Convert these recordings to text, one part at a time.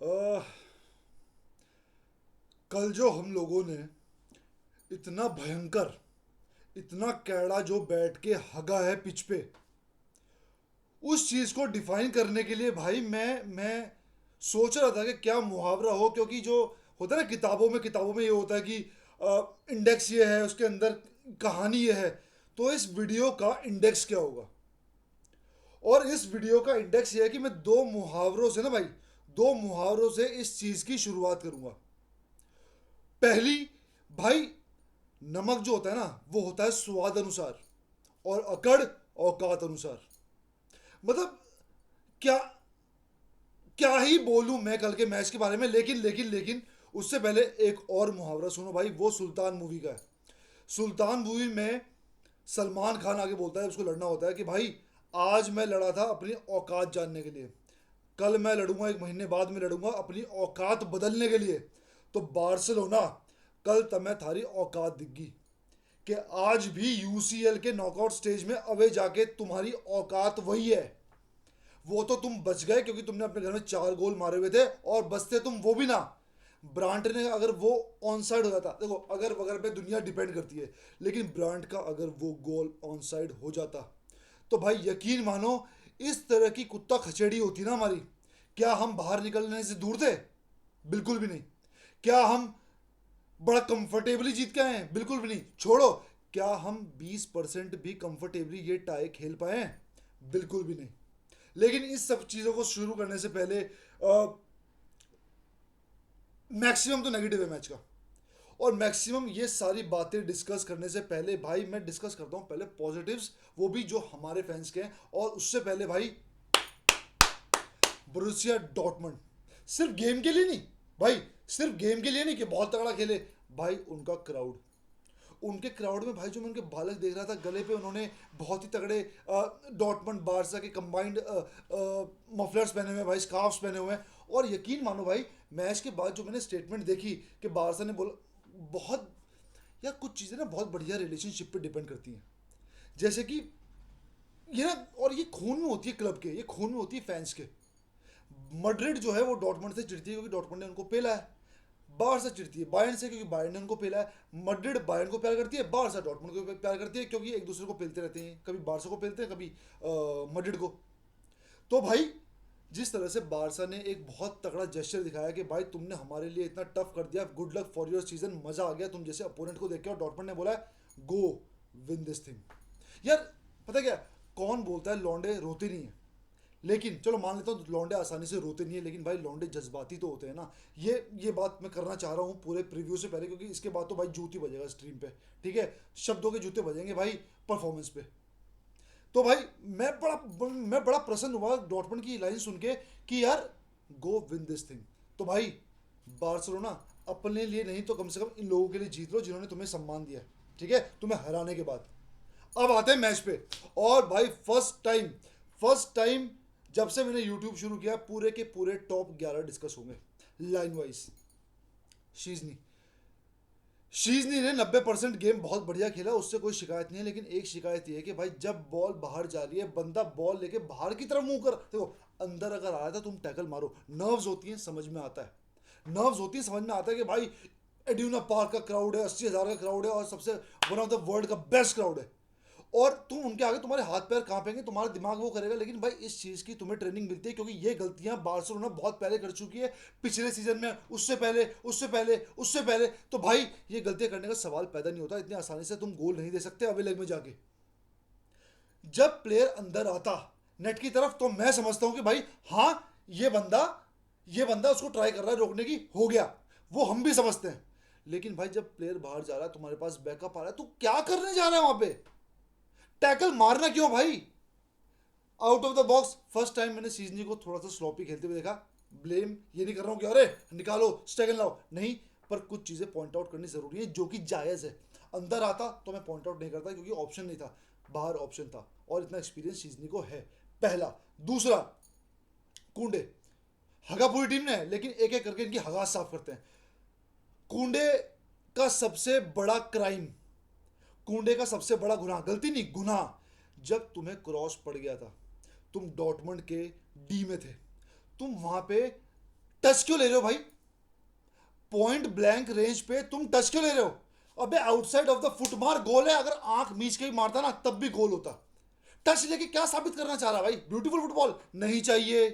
आह, कल जो हम लोगों ने इतना भयंकर, इतना कैड़ा जो बैठ के हगा है पिच पे, उस चीज को डिफाइन करने के लिए भाई मैं सोच रहा था कि क्या मुहावरा हो, क्योंकि जो होता है ना किताबों में ये होता है कि इंडेक्स ये है, उसके अंदर कहानी ये है। तो इस वीडियो का इंडेक्स क्या होगा? और इस वीडियो का इंडेक्स ये है कि मैं दो मुहावरों से ना भाई, दो मुहावरों से इस चीज की शुरुआत करूंगा। पहली, भाई, नमक जो होता है ना वो होता है स्वाद अनुसार, और अकड़ औकात अनुसार। मतलब क्या क्या ही बोलूं मैं कल के मैच के बारे में, लेकिन उससे पहले एक और मुहावरा सुनो भाई, वो सुल्तान मूवी का है। सुल्तान मूवी में सलमान खान आगे बोलता है, उसको लड़ना होता है कि भाई आज मैं लड़ा था अपनी औकात जानने के लिए, कल मैं लड़ूंगा, एक महीने बाद में लड़ूंगा अपनी औकात बदलने के लिए। तो बार्सिलोना, कल तमें थारी औकात दिखगी कि आज भी यूसीएल के नॉकआउट स्टेज में अवे जाके तुम्हारी औकात वही है। वो तो तुम बच गए क्योंकि तुमने अपने घर में 4 गोल मारे हुए थे, और बचते तुम वो भी ना, ब्रांट ने अगर वो ऑन साइड हो जाता, देखो अगर वगर पे दुनिया डिपेंड करती है, लेकिन ब्रांट का अगर वो गोल ऑन साइड हो जाता, तो भाई यकीन मानो, इस तरह की कुत्ता खचेड़ी होती ना हमारी, क्या हम बाहर निकलने से दूर थे? बिल्कुल भी नहीं। क्या हम बड़ा कंफर्टेबली जीत के आए हैं? बिल्कुल भी नहीं। छोड़ो, क्या हम 20% भी कंफर्टेबली ये टाई खेल पाए हैं? बिल्कुल भी नहीं। लेकिन इस सब चीज़ों को शुरू करने से पहले मैक्सिमम तो नेगेटिव है मैच का, और मैक्सिमम ये सारी बातें डिस्कस करने से पहले भाई मैं डिस्कस करता हूँ पहले पॉजिटिव्स, वो भी जो हमारे फैंस के हैं। और उससे पहले भाई, बोरुसिया डॉर्टमंड, सिर्फ गेम के लिए नहीं भाई, सिर्फ गेम के लिए नहीं कि बहुत तगड़ा खेले, भाई उनका क्राउड, उनके क्राउड में भाई जो मैं उनके बालक देख रहा था, गले पे उन्होंने बहुत ही तगड़े डॉटमंड बारसा के कंबाइंड मफलर्स पहने हुए हैं भाई, स्कार्फ्स पहने हुए हैं। और यकीन मानो भाई, मैच के बाद जो मैंने स्टेटमेंट देखी कि बारसा ने बोला, बहुत, यार कुछ चीज़ें ना बहुत बढ़िया रिलेशनशिप पे डिपेंड करती हैं। जैसे कि ये ना, और ये खून में होती है क्लब के, ये खून में होती है फैंस के। मड्रिड जो है वो डॉटमंड से चिढ़ती है क्योंकि डॉटमंड ने उनको पेला है। बाहर से चिढ़ती है बायर्न से क्योंकि बायर्न ने उनको पेला है। मड्रिड बायर्न को प्यार करती है, बाहर से डॉटमंड को प्यार करती है, क्योंकि एक दूसरे को पेलते रहते हैं, कभी बारसा को पेलते हैं, कभी मड्रिड को। तो भाई, जिस तरह से बारसा ने एक बहुत तगड़ा जेस्चर दिखाया कि भाई तुमने हमारे लिए इतना टफ कर दिया, good luck for your season, मजा आ गया तुम जैसे अपोनेंट को देख के, और डॉटमंड ने बोला गो विन दिस थिंग। यार, पता क्या, कौन बोलता है लौंडे रोते नहीं है? लेकिन चलो मान लेता हूँ लौंडे आसानी से रोते नहीं है, लेकिन भाई लौंडे जज्बाती तो होते हैं ना। ये बात मैं करना चाह रहा हूँ पूरे प्रीव्यू से पहले, क्योंकि इसके बाद तो भाई जूती बजेगा स्ट्रीम पे। ठीक है, शब्दों के जूते बजेंगे भाई परफॉर्मेंस पे। तो भाई, मैं बड़ा प्रसन्न हुआ डॉटमंड की लाइन सुन के कि यार गो विन दिस थिंग। तो भाई, बार्सिलोना, अपने लिए नहीं तो कम से कम इन लोगों के लिए जीत लो जिन्होंने तुम्हें सम्मान दिया, ठीक है, तुम्हें हराने के बाद। अब आते हैं मैच पे। और भाई फर्स्ट टाइम जब से मैंने यूट्यूब शुरू किया, पूरे के पूरे टॉप 11 डिस्कस होंगे लाइन वाइज। शीजनी शीजनी ने 90% गेम बहुत बढ़िया खेला, उससे कोई शिकायत नहीं है, लेकिन एक शिकायत ये है कि भाई जब बॉल बाहर जा रही है, बंदा बॉल लेके बाहर की तरफ मुंह कर, देखो अंदर अगर आया था तुम टैकल मारो। नर्व्स होती हैं, समझ में आता है, नर्व्स होती है, समझ में आता है कि भाई एड्यूना पार्क का क्राउड है, 80,000 का क्राउड है, और सबसे वन ऑफ द वर्ल्ड का बेस्ट क्राउड है, और तुम उनके आगे तुम्हारे हाथ पैर कांपेंगे, तुम्हारा दिमाग वो करेगा। लेकिन भाई इस चीज़ की तुम्हें ट्रेनिंग मिलती है, क्योंकि ये गलतियां बार्सिलोना बहुत पहले कर चुकी है, पिछले सीजन में, उससे पहले। तो भाई ये गलतियां करने का सवाल पैदा नहीं होता, इतनी आसानी से तुम गोल नहीं दे सकते अवे लेग में जाके। जब प्लेयर अंदर आता नेट की तरफ, तो मैं समझता हूं कि भाई हाँ, ये बंदा उसको ट्राई कर रहा है रोकने की, हो गया, वो हम भी समझते हैं। लेकिन भाई जब प्लेयर बाहर जा रहा है, तुम्हारे पास बैकअप आ रहा है, तू क्या करने जा रहा है वहां पे? टैकल मारना क्यों भाई? Out of the box first time मैंने सीजनी को थोड़ा सा स्लोपी खेलते हुए देखा। ब्लेम ये नहीं कर रहा हूँ कि अरे निकालो स्टेगन लाओ, नहीं, पर कुछ चीज़ें पॉइंट आउट करनी ज़रूरी है जो कि जायज़ है। अंदर आता तो मैं पॉइंट आउट नहीं करता क्योंकि ऑप्शन नहीं था, बाहर ऑप्शन था, और इतना एक्सपीरियंस सीजनी को है। पहला। दूसरा, कूंडे, हगा पूरी टीम ने है, लेकिन एक एक करके इनकी हगा साफ करते हैं। कूंडे का सबसे बड़ा क्राइम, कूंडे का सबसे बड़ा गुनाह, गलती नहीं गुनाह, जब तुम्हें क्रॉस पड़ गया था, तुम डॉटमंड के डी में थे, तुम वहां पे टच क्यों ले रहे हो भाई? पॉइंट ब्लैंक रेंज पे तुम टच क्यों ले रहे हो? अबे आउटसाइड ऑफ द फुट मार, गोल है। अगर आंख मीच के भी मारता ना तब भी गोल होता। टच लेके क्या साबित करना चाह रहा भाई? ब्यूटीफुल फुटबॉल नहीं चाहिए,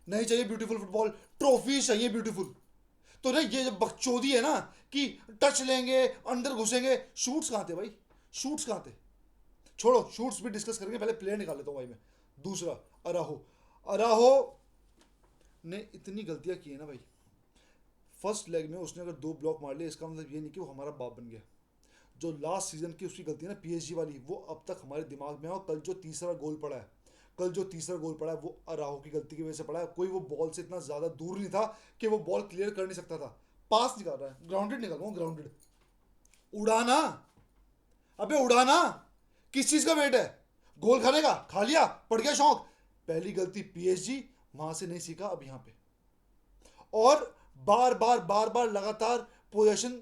नहीं चाहिए ब्यूटीफुल फुटबॉल, ट्रॉफी चाहिए ब्यूटीफुल। तो ना ये जब बकचोदी है ना कि टच लेंगे अंदर घुसेंगे, शूट्स कहाँ थे भाई? शूट्स कहाँ थे? छोड़ो, शूट्स भी डिस्कस करेंगे, पहले प्लेयर निकाल लेता हूँ भाई मैं। दूसरा, अराहो। अराहो ने इतनी गलतियां की है ना भाई। फर्स्ट लेग में उसने अगर 2 ब्लॉक मार लिए, इसका मतलब ये नहीं कि वो हमारा बाप बन गया। जो लास्ट सीजन की उसकी गलती है ना पीएसजी वाली, वो अब तक हमारे दिमाग में है। और कल जो तीसरा गोल पड़ा है वो अराहो की गलती की वजह से पड़ा है। कोई वो बॉल से इतना ज्यादा दूर नहीं था कि वो बॉल क्लियर कर नहीं सकता था। पास निकाल रहा है, ग्राउंडेड निकाल रहा हूँ, ग्राउंडेड। उड़ाना, अबे उड़ाना। किस चीज का वेट है? गोल खाने का खा लिया, पड़ गया शौक। पहली गलती पीएसजी, वहां से नहीं सीखा, अब यहां पे। और बार बार लगातार पोजीशन,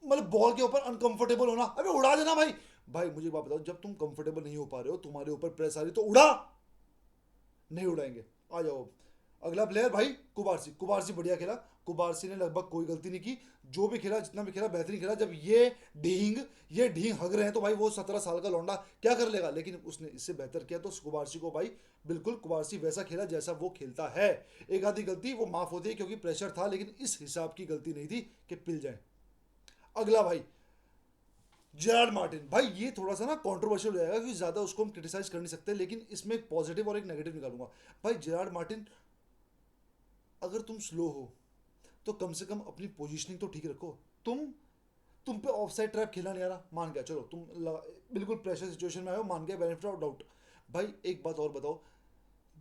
मतलब बॉल के ऊपर अनकंफर्टेबल होना। अबे उड़ा देना भाई। भाई मुझे एक बात बताओ, जब तुम कंफर्टेबल नहीं हो पा रहे हो, तुम्हारे ऊपर प्रेस आ रही, तो उड़ा। नहीं उड़ाएंगे। आ जाओ अगला प्लेयर भाई, कुबारसी। कुबारसी बढ़िया खेला। कुबारसी ने लगभग कोई गलती नहीं की। जो भी खेला, जितना भी खेला, बेहतरीन खेला। जब ये ढींग हग रहे हैं तो भाई वो 17 साल का लौंडा क्या कर लेगा? लेकिन उसने इससे बेहतर किया। तो कुबारसी को भाई, बिल्कुल कुबारसी वैसा खेला जैसा वो खेलता है। एक आधी गलती वो माफ होती है क्योंकि प्रेशर था, लेकिन इस हिसाब की गलती नहीं थी कि पिल जाए। अगला भाई, जेरार्ड मार्टिन। भाई ये थोड़ा सा ना कंट्रोवर्शियल हो जाएगा क्योंकि ज्यादा उसको हम क्रिटिसाइज कर नहीं सकते, लेकिन इसमें एक पॉजिटिव और एक नेगेटिव निकालूंगा। भाई जेरार्ड मार्टिन, अगर तुम स्लो हो तो कम से कम अपनी पोजीशनिंग तो ठीक रखो। तुम पे ऑफसाइड ट्रैप खेलना नहीं आ रहा, मान गया, चलो बिल्कुल प्रेशर सिचुएशन में आए हो, मान गया, बेनिफिट ऑफ डाउट। भाई एक बात और बताओ,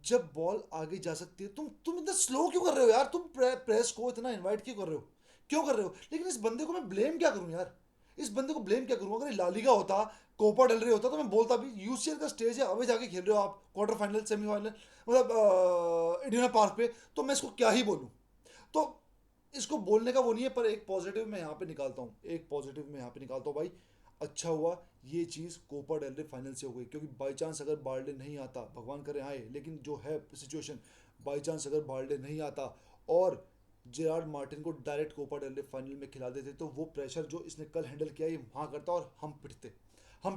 जब बॉल आगे जा सकती है, तुम इतना स्लो क्यों कर रहे हो यार? तुम प्रेस को इतना इनवाइट क्यों कर रहे हो? क्यों कर रहे हो? लेकिन इस बंदे को मैं ब्लेम क्या करूं यार? इस बंदे को ब्लेम क्या करूं? अगर ये लालिगा होता, कोपा डल रही होता, तो मैं बोलता भी यूसीएल का स्टेज है, अबे जाके खेल रहे हो आप क्वार्टर फाइनल सेमीफाइनल, मतलब इंडियन पार्क पे, तो मैं इसको क्या ही बोलूं? तो इसको बोलने का वो नहीं है। पर एक पॉजिटिव मैं यहाँ पे निकालता हूँ, भाई। अच्छा हुआ ये चीज़ कोपा डेल रे फाइनल से हो गई, क्योंकि बाई चांस अगर बार्ले नहीं आता, भगवान करे आए, लेकिन जो है सिचुएशन, बाई चांस अगर बार्ले नहीं आता और जेरार्ड मार्टिन को डायरेक्ट कोपा डेल रे फाइनल में खिला देते, तो वो प्रेशर जो इसने कल हैंडल किया ये वहाँ करता और हम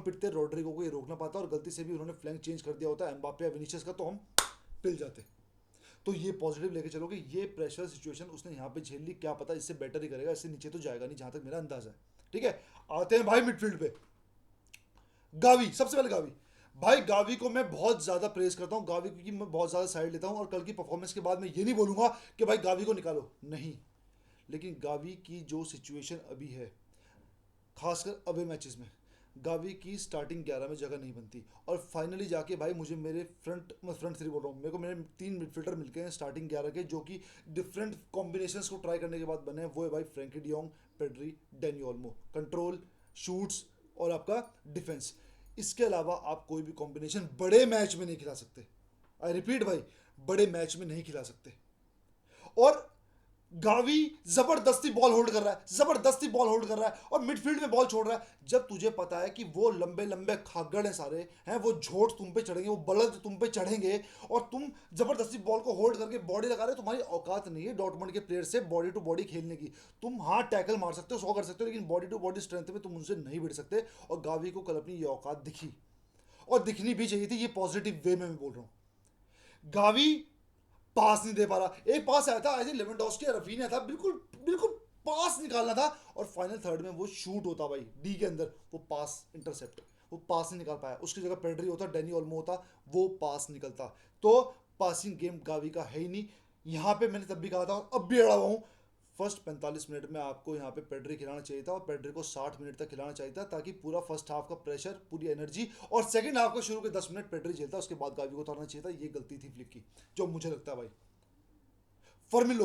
पिटते रोड्रिगो को ये रोकना पाता, और गलती से भी उन्होंने फ्लैंक चेंज कर दिया होता एम्बापे या विनीशियस का, तो हम पिल जाते। तो ये पॉजिटिव लेके चलोगे, ये प्रेशर सिचुएशन उसने यहाँ पे झेल ली, क्या पता इससे बेटर ही करेगा, इससे नीचे तो जाएगा नहीं जहां तक मेरा अंदाजा है। ठीक है, आते हैं भाई मिडफील्ड पे। गावी, सबसे पहले गावी। भाई गावी को मैं बहुत ज्यादा प्रेस करता हूँ, गावी की मैं बहुत ज्यादा साइड लेता हूँ, और कल की परफॉर्मेंस के बाद मैं ये नहीं बोलूंगा कि भाई गावी को निकालो, नहीं। लेकिन गावी की जो सिचुएशन अभी है, खासकर अवे मैचेस में, गावी की स्टार्टिंग 11 में जगह नहीं बनती। और फाइनली जाके भाई मुझे मेरे फ्रंट थ्री बोल रहा हूँ, मेरे को मेरे 3 मिडफील्डर मिल गए हैं स्टार्टिंग 11 के, जो कि डिफरेंट कॉम्बिनेशंस को ट्राई करने के बाद बने हैं। वो है भाई Frenkie de Jong, Pedri, Danny Olmo. Control, shoots और आपका डिफेंस। इसके अलावा आप कोई भी कॉम्बिनेशन बड़े मैच में नहीं खिला सकते। आई रिपीट भाई, बड़े मैच में नहीं खिला सकते। और गावी जबरदस्ती बॉल होल्ड कर रहा है और मिडफील्ड में बॉल छोड़ रहा है। जब तुझे पता है कि वो लंबे लंबे खागड़ हैं सारे हैं, वो झोट तुम पे चढ़ेंगे, वो बलद तुम पे चढ़ेंगे, और तुम जबरदस्ती बॉल को होल्ड करके बॉडी लगा रहे हो, तुम्हारी औकात नहीं है डॉर्टमंड के प्लेयर से बॉडी टू बॉडी खेलने की। तुम हाँ टैकल मार सकते हो, 100 कर सकते हो, लेकिन बॉडी टू बॉडी स्ट्रेंथ में तुम उनसे नहीं भिड़ सकते। और गावी को कल अपनी ये औकात दिखी, और दिखनी भी चाहिए थी। ये पॉजिटिव वे में मैं बोल रहा हूँ। गावी पास नहीं दे पा रहा। एक पास आया था, आई थिंक लेवेंडोस्की या रफीनिया था, बिल्कुल बिल्कुल पास निकालना था, और फाइनल थर्ड में वो शूट होता भाई डी के अंदर, वो पास इंटरसेप्ट, वो पास नहीं निकाल पाया। उसकी जगह पेड्री होता, डैनी ओल्मो होता, वो पास निकलता। तो पासिंग गेम गावी का है ही नहीं। यहाँ पे मैंने तब भी कहा था और अब भी अड़ा हुआ हूँ, फर्स्ट 45 मिनट में आपको यहाँ पे पेड्री खिलाना चाहिए था, और पेड्री को 60 मिनट तक खिलाना चाहिए था, ताकि पूरा फर्स्ट हाफ का प्रेशर, पूरी एनर्जी, और सेकंड हाफ का शुरू के 10 मिनट पेड्री झेलता, उसके बाद गावी को उतारना चाहिए था। ये गलती थी फ्लिक की, जो मुझे लगता है भाई। फर्मिन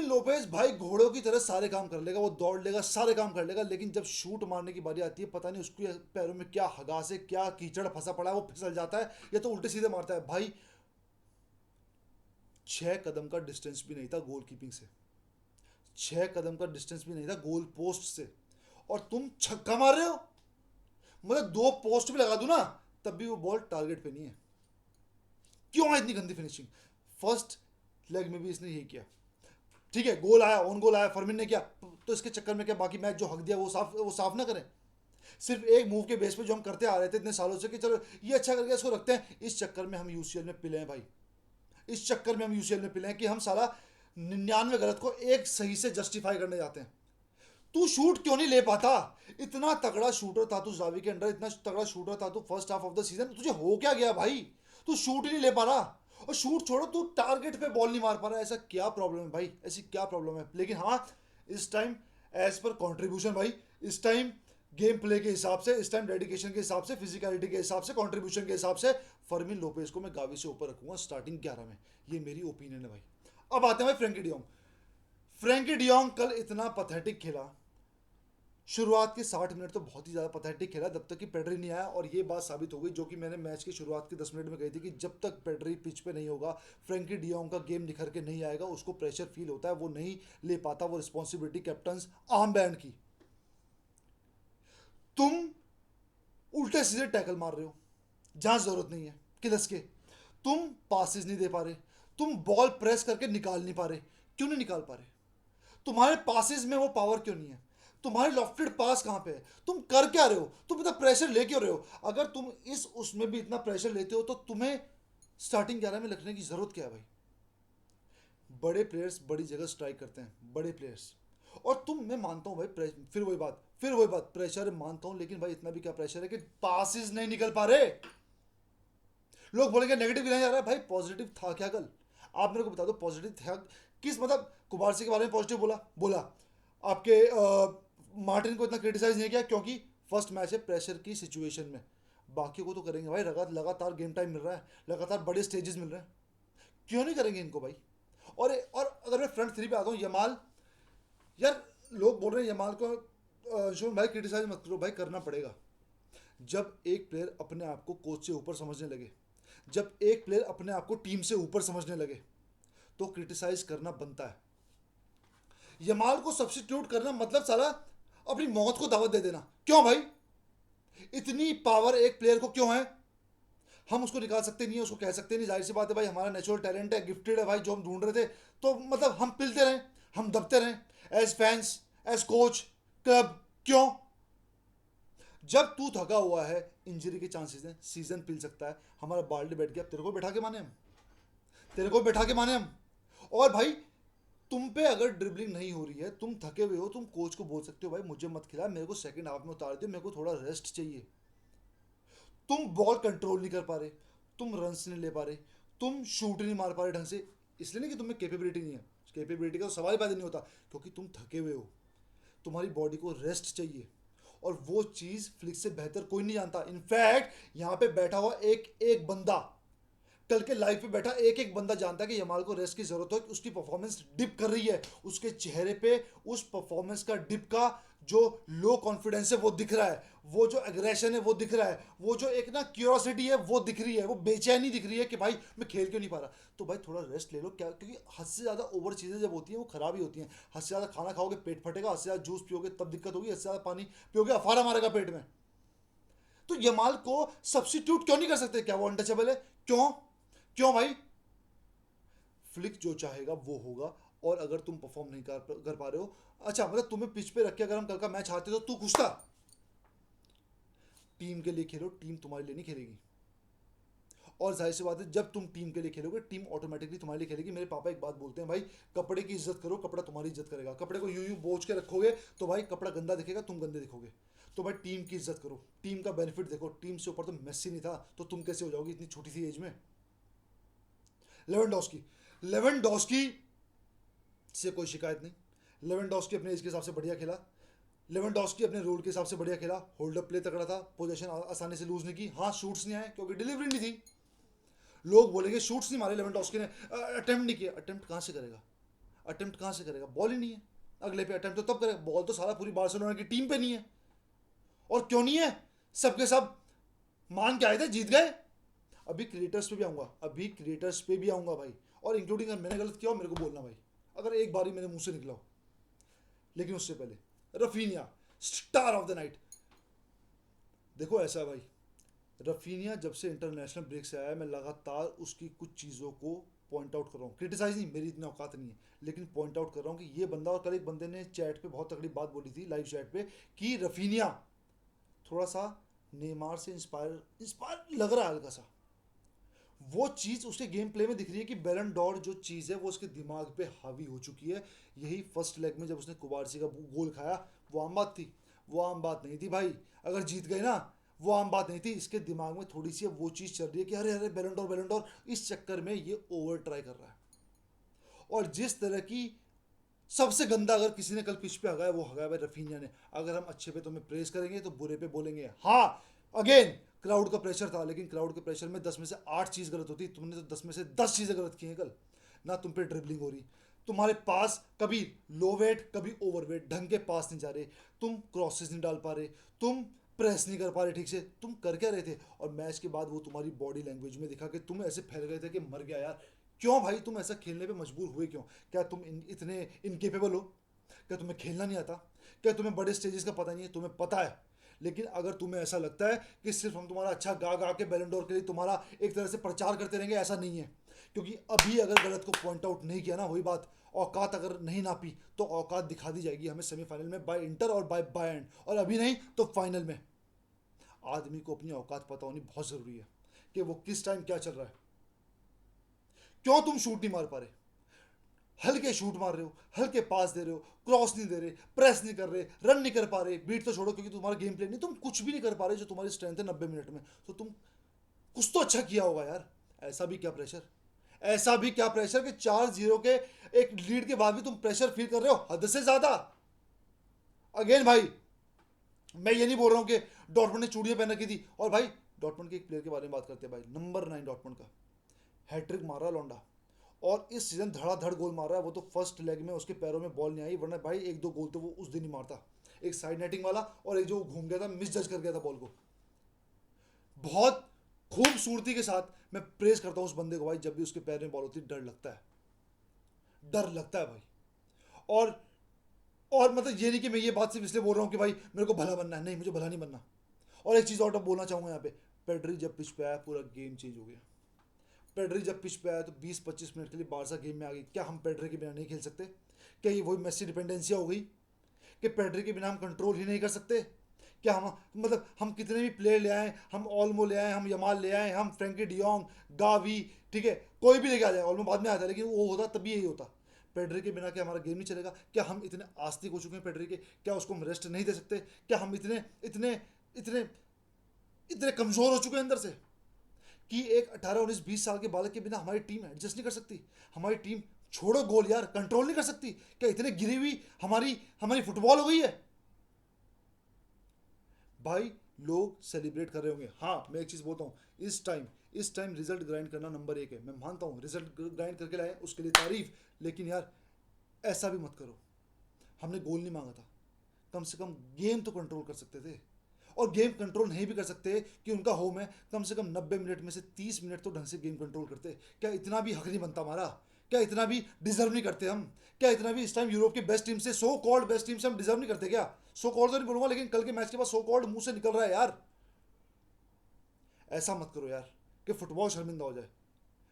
लोपेज, भाई घोड़ों की तरह सारे काम कर लेगा, वो दौड़ लेगा, सारे काम कर लेगा, लेकिन जब शूट मारने की बारी आती है, पता नहीं उसके पैरों में क्या हगास है, क्या कीचड़ फंसा पड़ा है, वो फिसल जाता है या तो उल्टे सीधे मारता है भाई। 6 कदम का डिस्टेंस भी नहीं था गोल कीपिंग से, 6 कदम का डिस्टेंस भी नहीं था गोल पोस्ट से, और तुम छक्का मार रहे हो। मतलब 2 पोस्ट भी लगा दूं ना, तब भी वो बॉल टारगेट पे नहीं है। क्यों है इतनी गंदी फिनिशिंग? फर्स्ट लेग में भी इसने यही किया। ठीक है, गोल आया, ऑन गोल आया, फर्मिन ने किया, तो इसके चक्कर में क्या बाकी मैच जो हक दिया वो साफ ना करें? सिर्फ एक मूव के बेस पे जो हम करते आ रहे थे इतने सालों से कि चलो ये अच्छा करके इसको रखते हैं, इस चक्कर में हम यूसीएल में पिले हैं भाई। इस चक्कर में हम यूसीएल में पिले हैं कि हम साला 99 गलत को एक सही से जस्टिफाई करने जाते हैं। तू शूट क्यों नहीं ले पाता? इतना तगड़ा शूटर था तू जावी के अंडर, इतना तगड़ा शूटर था तू first half of the season, तुझे हो क्या गया भाई? तू शूट ही नहीं ले पा रहा, और शूट छोड़ो तू टारगेट पे बॉल नहीं मार पा रहा। ऐसा क्या प्रॉब्लम है भाई? ऐसी क्या प्रॉब्लम है? लेकिन हाँ, इस टाइम एज पर कंट्रीब्यूशन भाई, इस टाइम गेम प्ले के हिसाब से, इस टाइम डेडिकेशन के हिसाब से, फिजिकलिटी के हिसाब से, कंट्रीब्यूशन के हिसाब से फर्मिन लोपेज को मैं गावी से ऊपर रखूंगा स्टार्टिंग 11 में। ये मेरी ओपिनियन है भाई। अब आते हैं भाई फ्रैंकी डियोंग। फ्रैंकी डियोंग कल इतना पथेटिक खेला, शुरुआत के 60 मिनट तो बहुत ही ज़्यादा पथेटिक खेला जब तक कि पेड्री नहीं आया, और ये बात साबित हो गई जो कि मैंने मैच की शुरुआत के 10 मिनट में कही थी कि जब तक पेड्री पिच पे नहीं होगा, फ्रैंकी डियोंग का गेम निखर के नहीं आएगा। उसको प्रेशर फील होता है, वो नहीं ले पाता वो रिस्पॉन्सिबिलिटी कैप्टन आर्म बैंड की। तुम उल्टे सीधे टैकल मार रहे हो जहां जरूरत नहीं है किलस के, तुम पासिस नहीं दे पा रहे, तुम बॉल प्रेस करके निकाल नहीं पा रहे। क्यों नहीं निकाल पा रहे? तुम्हारे पासिस में वो पावर क्यों नहीं है? तुम्हारे लॉफ्टेड पास कहां पे है? तुम कर क्या रहे हो? तुम इतना प्रेशर ले क्यों रहे हो? अगर तुम इस उसमें भी इतना प्रेशर लेते हो तो तुम्हें स्टार्टिंग 11 में रखने की जरूरत क्या है भाई? बड़े प्लेयर्स बड़ी जगह स्ट्राइक करते हैं, बड़े प्लेयर्स। और तुम, मैं मानता हूँ भाई, फिर वही बात प्रेशर मानता हूँ, लेकिन भाई इतना भी क्या प्रेशर है कि पासिस नहीं निकल पा रहे। लोग बोलेंगे नेगेटिव गिनाया जा रहा है, भाई पॉजिटिव था क्या कल? आप मेरे को बता दो पॉजिटिव था किस, मतलब कुबारसी के बारे में पॉजिटिव बोला आपके मार्टिन को इतना क्रिटिसाइज नहीं किया क्योंकि फर्स्ट मैच है प्रेशर की सिचुएशन में। बाकी को तो करेंगे भाई, लगातार गेम टाइम मिल रहा है, लगातार बड़े स्टेजेस मिल रहे हैं, क्यों नहीं करेंगे इनको भाई? और अगर मैं फ्रंट थ्री पे आता हूँ, यमाल, यार लोग बोल रहे हैं यमाल को शुभम भाई क्रिटिसाइज मत करो, भाई करना पड़ेगा। जब एक प्लेयर अपने आप को कोच से ऊपर समझने लगे, जब एक प्लेयर अपने आप को टीम से ऊपर समझने लगे, तो क्रिटिसाइज करना बनता है। यमाल को सब्स्टिट्यूट करना मतलब साला अपनी मौत को दावत दे देना। क्यों भाई? इतनी पावर एक प्लेयर को क्यों है? हम उसको निकाल सकते नहीं है, उसको कह सकते नहीं, जाहिर सी बात है भाई, हमारा नेचुरल टैलेंट है, गिफ्टेड है भाई, जो हम ढूंढ रहे थे। तो मतलब हम पिलते रहें, हम दबते रहें as fans, as coach, club, क्यों? जब तू थका हुआ है, इंजरी के चांसेस हैं, सीजन पिल सकता है, हमारा बाल्टी बैठ गया, तेरे को बैठा के माने हम? तेरे को बैठा के माने हम? और भाई तुम पे अगर ड्रिबलिंग नहीं हो रही है, तुम थके हुए हो, तुम कोच को बोल सकते हो भाई मुझे मत खिला, मेरे को सेकंड हाफ में उतार दो, मेरे को थोड़ा रेस्ट चाहिए। तुम बॉल कंट्रोल नहीं कर पा रहे, तुम रन्स नहीं ले पा रहे, तुम शूट नहीं मार पा रहे ढंग से, इसलिए नहीं कि तुम्हें कैपेबिलिटी नहीं है, कैपेबिलिटी का तो सवाल पैदा नहीं होता, क्योंकि तुम थके हुए हो, तुम्हारी बॉडी को रेस्ट चाहिए। और वो चीज़ फ्लिक से बेहतर कोई नहीं जानता। इनफैक्ट यहाँ पे बैठा हुआ एक एक बंदा, कल के लाइव पे बैठा एक एक बंदा जानता है कि यमाल को रेस्ट की जरूरत है, उसकी परफॉर्मेंस डिप कर रही है, उसके चेहरे पे उस परफॉर्मेंस का डिप का जो लो कॉन्फिडेंस है वो दिख रहा है, वो जो एग्रेशन है वो दिख रहा है, वो जो एक ना क्यूरियोसिटी है वो दिख रही है, वो बेचैनी दिख रही है कि भाई मैं खेल क्यों नहीं पा रहा। तो भाई थोड़ा रेस्ट ले लो, क्या, क्योंकि हद से ज़्यादा ओवर चीज़ें जब होती हैं वो खराब ही होती हैं। हद से ज़्यादा खाना खाओगे पेट फटेगा, हद से ज़्यादा जूस पियोगे तब दिक्कत होगी, हद से ज़्यादा पानी पियोगे अफारा मारेगा पेट में। तो यमाल को सब्सिट्यूट क्यों नहीं कर सकते? क्या वो अनटचेबल है? क्यों? क्यों भाई? फ्लिक जो चाहेगा वो होगा। और अगर तुम परफॉर्म नहीं कर पा रहे हो, अच्छा मतलब तुम्हें पिच पे रख के अगर हम कल का मैच हारते तो तू खुश था? टीम के लिए खेलो, टीम तुम्हारे लिए नहीं खेलेगी। और जाहिर सी बात है जब तुम टीम के लिए खेलोगे, टीम ऑटोमेटिकली तुम्हारे लिए खेलेगी। मेरे पापा एक बात बोलते हैं भाई, कपड़े की इज्जत करो, कपड़ा तुम्हारी इज्जत करेगा। कपड़े को यूं यूं बोझ के रखोगे तो भाई कपड़ा गंदा दिखेगा, तुम गंदे दिखोगे। तो भाई टीम की इज्जत करो, टीम का बेनिफिट देखो। टीम से ऊपर तो मेस्सी नहीं था, तो तुम कैसे हो जाओगे इतनी छोटी सी एज में? लेवेंडोस्की, लेवेंडोस्की से कोई शिकायत नहीं। लेवेंडोस्की अपने एज के हिसाब से बढ़िया खेला, लेवेंडोस्की अपने रोल के हिसाब से बढ़िया खेला, होल्ड अप प्ले तगड़ा था, पोजीशन आसानी से लूज नहीं की। हाँ शूट्स नहीं आए क्योंकि डिलीवरी नहीं थी। लोग बोलेंगे शूट्स नहीं मारे लेवेंडोस्की ने, अटेम्प्ट नहीं किया। अटेम्प्ट कहाँ से करेगा? अटेम्प्ट कहाँ से करेगा? बॉल ही नहीं है। अगले पे अटेम्प्ट तो तब करेगा, बॉल तो सारा पूरी बार्सिलोना की टीम पे नहीं है। और क्यों नहीं है? सबके सब मान के आए थे, जीत गए। अभी क्रिएटर्स पे भी आऊँगा, अभी क्रिएटर्स पे भी आऊँगा भाई, और इंक्लूडिंग अगर मैंने गलत किया हो मेरे को बोलना भाई, अगर एक बार ही मेरे मुंह से निकला हो। लेकिन उससे पहले Raphinha, star of the night. देखो ऐसा है भाई, रफीनिया जब से इंटरनेशनल ब्रेक से आया है, मैं लगातार उसकी कुछ चीज़ों को पॉइंट आउट कर रहा हूँ, क्रिटिसाइज नहीं, मेरी इतनी औकात नहीं है, लेकिन पॉइंट आउट कर रहा हूँ कि ये बंदा, और कल एक बंदे ने चैट पे बहुत तगड़ी बात बोली थी लाइव चैट पे कि रफीनिया थोड़ा सा नेमार से इंस्पायर इंस्पायर लग रहा है हल्का सा। वो चीज़ उसके गेम प्ले में दिख रही है कि बैलन डॉर जो चीज़ है वो उसके दिमाग पे हावी हो चुकी है। यही फर्स्ट लेग में जब उसने कुबारसी का गोल खाया, वो आम बात थी? वो आम बात नहीं थी भाई। अगर जीत गए ना, वो आम बात नहीं थी। इसके दिमाग में थोड़ी सी वो चीज़ चल रही है कि अरे अरे बैलन डॉर, इस चक्कर में ये ओवर ट्राई कर रहा है। और जिस तरह की सबसे गंदा अगर किसी ने कल पिच पे हगाया, वो हगाया भाई रफीनिया ने। अगर हम अच्छे पे तुम्हें प्रेस करेंगे तो बुरे पे बोलेंगे। हाँ, अगेन क्राउड का प्रेशर था, लेकिन क्राउड के प्रेशर में 10 में से 8 चीज़ गलत होती। तुमने तो 10 में से 10 चीज़ें गलत की हैं कल। ना तुम पे ड्रिबलिंग हो रही, तुम्हारे पास कभी लो वेट कभी ओवर वेट, ढंग के पास नहीं जा रहे, तुम क्रॉसेस नहीं डाल पा रहे, तुम प्रेस नहीं कर पा रहे ठीक से। तुम कर क्या रहे थे? और मैच के बाद वो तुम्हारी बॉडी लैंग्वेज में दिखा कि तुम ऐसे फैल गए थे कि मर गया यार। क्यों भाई तुम ऐसा खेलने पे मजबूर हुए क्यों? क्या तुम इतने इनकेपेबल हो? क्या तुम्हें खेलना नहीं आता? क्या तुम्हें बड़े स्टेजेस का पता नहीं है? तुम्हें पता है, लेकिन अगर तुम्हें ऐसा लगता है कि सिर्फ हम तुम्हारा अच्छा गा गा के बैलन डोर के लिए तुम्हारा एक तरह से प्रचार करते रहेंगे, ऐसा नहीं है। क्योंकि अभी अगर गलत को पॉइंट आउट नहीं किया ना, वही बात, औकात अगर नहीं नापी तो औकात दिखा दी जाएगी हमें सेमीफाइनल में बाय इंटर और बाय बायर्न, और अभी नहीं तो फाइनल में। आदमी को अपनी औकात पता होनी बहुत ज़रूरी है कि वो किस टाइम क्या चल रहा है। क्यों तुम शूट नहीं मार पा रहे? हल्के शूट मार रहे हो, हल्के पास दे रहे हो, क्रॉस नहीं दे रहे, प्रेस नहीं कर रहे, रन नहीं कर पा रहे, बीट तो छोड़ो क्योंकि तुम्हारा गेम प्ले नहीं, तुम कुछ भी नहीं कर पा रहे जो तुम्हारी स्ट्रेंथ है 90 मिनट में। तो तुम कुछ तो अच्छा किया होगा यार। ऐसा भी क्या प्रेशर, ऐसा भी क्या प्रेशर कि 4-0 के एक लीड के बाद भी तुम प्रेशर फील कर रहे हो हद से ज्यादा। अगेन भाई, मैं ये नहीं बोल रहा हूँ कि डॉटमंड ने चूड़ियां पहन रखी थी। और भाई डॉटमंड के एक प्लेयर के बारे में बात करते हैं भाई, नंबर 9 डॉटमंड का, हैट्रिक मार रहा लौंडा, और इस सीजन धड़ाधड़ गोल मार रहा है। वो तो फर्स्ट लेग में उसके पैरों में बॉल नहीं आई, वरना भाई एक दो गोल तो वो उस दिन ही मारता। एक साइड नेटिंग वाला और एक जो घूम गया था, मिस जज कर गया था बॉल को। बहुत खूबसूरती के साथ मैं प्रेस करता हूँ उस बंदे को भाई। जब भी उसके पैर में बॉल होती है डर लगता है, डर लगता है भाई। और और मतलब ये नहीं कि मैं ये बात सिर्फ इसलिए बोल रहा हूँ कि भाई मेरे को भला बनना है, नहीं, मुझे भला नहीं बनना। और एक चीज़ और बोलना चाहूँगा यहाँ पे, पेड्री जब पिच पे आया पूरा गेम चेंज हो गया। पेड्री जब पिच पे आया तो 20-25 मिनट के लिए बारसा गेम में आ गई। क्या हम पेड्री के बिना नहीं खेल सकते? क्या ये वही मेसी डिपेंडेंसिया हो गई कि पेड्री के बिना हम कंट्रोल ही नहीं कर सकते? क्या हम, मतलब हम कितने भी प्लेयर ले आए, हम ऑल्मो ले आए, हम यमाल ले आए, हम फ्रेंकी डियोंग, गावी, ठीक है, कोई भी लेके आ जाए, ऑल्मो बाद में आया था लेकिन वो होता तभी यही होता। पेड्री के बिना क्या हमारा गेम नहीं चलेगा? क्या हम इतने आस्तिक हो चुके हैं पेड्री के? क्या उसको हम रेस्ट नहीं दे सकते? क्या हम इतने इतने इतने इतने कमज़ोर हो चुके हैं अंदर से कि एक 18-19-20 साल के बालक के बिना हमारी टीम एडजस्ट नहीं कर सकती? हमारी टीम, छोड़ो गोल यार, कंट्रोल नहीं कर सकती? क्या इतने गिरी हुई हमारी हमारी फुटबॉल हो गई है भाई? लोग सेलिब्रेट कर रहे होंगे, हाँ मैं एक चीज़ बोलता हूँ, इस टाइम रिजल्ट ग्राइंड करना नंबर 1 है। मैं मानता हूँ रिजल्ट ग्राइंड करके लाए उसके लिए तारीफ, लेकिन यार ऐसा भी मत करो। हमने गोल नहीं मांगा था, कम से कम गेम तो कंट्रोल कर सकते थे। और गेम कंट्रोल नहीं भी कर सकते कि उनका होम है, कम से कम 90 मिनट में से 30 मिनट तो ढंग से गेम कंट्रोल करते। क्या इतना भी हक नहीं बनता हमारा? क्या इतना भी डिजर्व नहीं करते हम? क्या इतना भी इस टाइम यूरोप की बेस्ट टीम से, सो कॉल्ड बेस्ट टीम से हम डिजर्व नहीं करते क्या? सो कॉल्ड तो नहीं बोलूंगा, लेकिन कल के मैच के बाद सो कॉल्ड मुंह से निकल रहा है यार। ऐसा मत करो यार कि फुटबॉल शर्मिंदा हो जाए।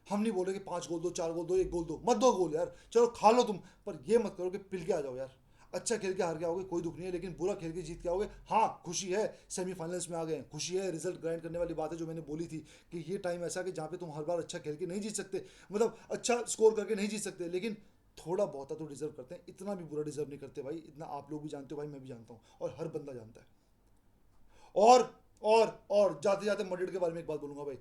हम नहीं बोल रहे कि 5 गोल दो, 4 गोल दो, 1 गोल दो, मत दो गोल यार, चलो खा लो तुम, पर ये मत करो कि पिल के आ जाओ यार। अच्छा खेल के हार के आओगे कोई दुख नहीं है, लेकिन बुरा खेल के जीत के आओगे, हाँ खुशी है, सेमीफाइनल्स में आ गए, खुशी है, रिजल्ट ग्राइंड करने वाली बात है जो मैंने बोली थी कि ये टाइम ऐसा कि जहाँ पे तुम हर बार अच्छा खेल के नहीं जीत सकते, मतलब अच्छा स्कोर करके नहीं जीत सकते, लेकिन थोड़ा बहुत तो डिजर्व करते हैं। इतना भी बुरा डिजर्व नहीं करते भाई, इतना आप लोग भी जानते हो भाई, मैं भी जानता हूँ, और हर बंदा जानता है। और और जाते जाते मड्रिड के बारे में एक बात बोलूंगा भाई।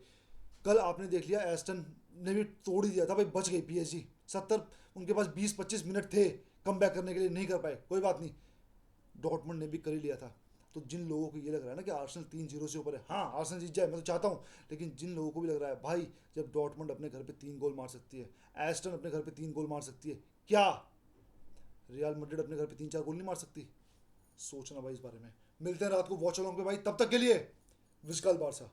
कल आपने देख लिया, एस्टन ने भी तोड़ ही दिया था भाई, बच गई पीएसजी। 70, उनके पास 20-25 मिनट थे कम बैक करने के लिए, नहीं कर पाए, कोई बात नहीं, डॉर्टमुंड ने भी कर ही लिया था। तो जिन लोगों को ये लग रहा है ना कि आर्सेनल 3-0 से ऊपर है, हाँ आर्सेनल जीत जाए मैं तो चाहता हूँ, लेकिन जिन लोगों को भी लग रहा है भाई जब डॉर्टमुंड अपने घर पे 3 गोल मार सकती है, एस्टन अपने घर पे 3 गोल मार सकती है, क्या रियल मैड्रिड अपने घर पे 3-4 गोल नहीं मार सकती? सोचना भाई इस बारे में। मिलते हैं रात को वॉच अलोंग पे भाई, तब तक के लिए विस्कल बारसा।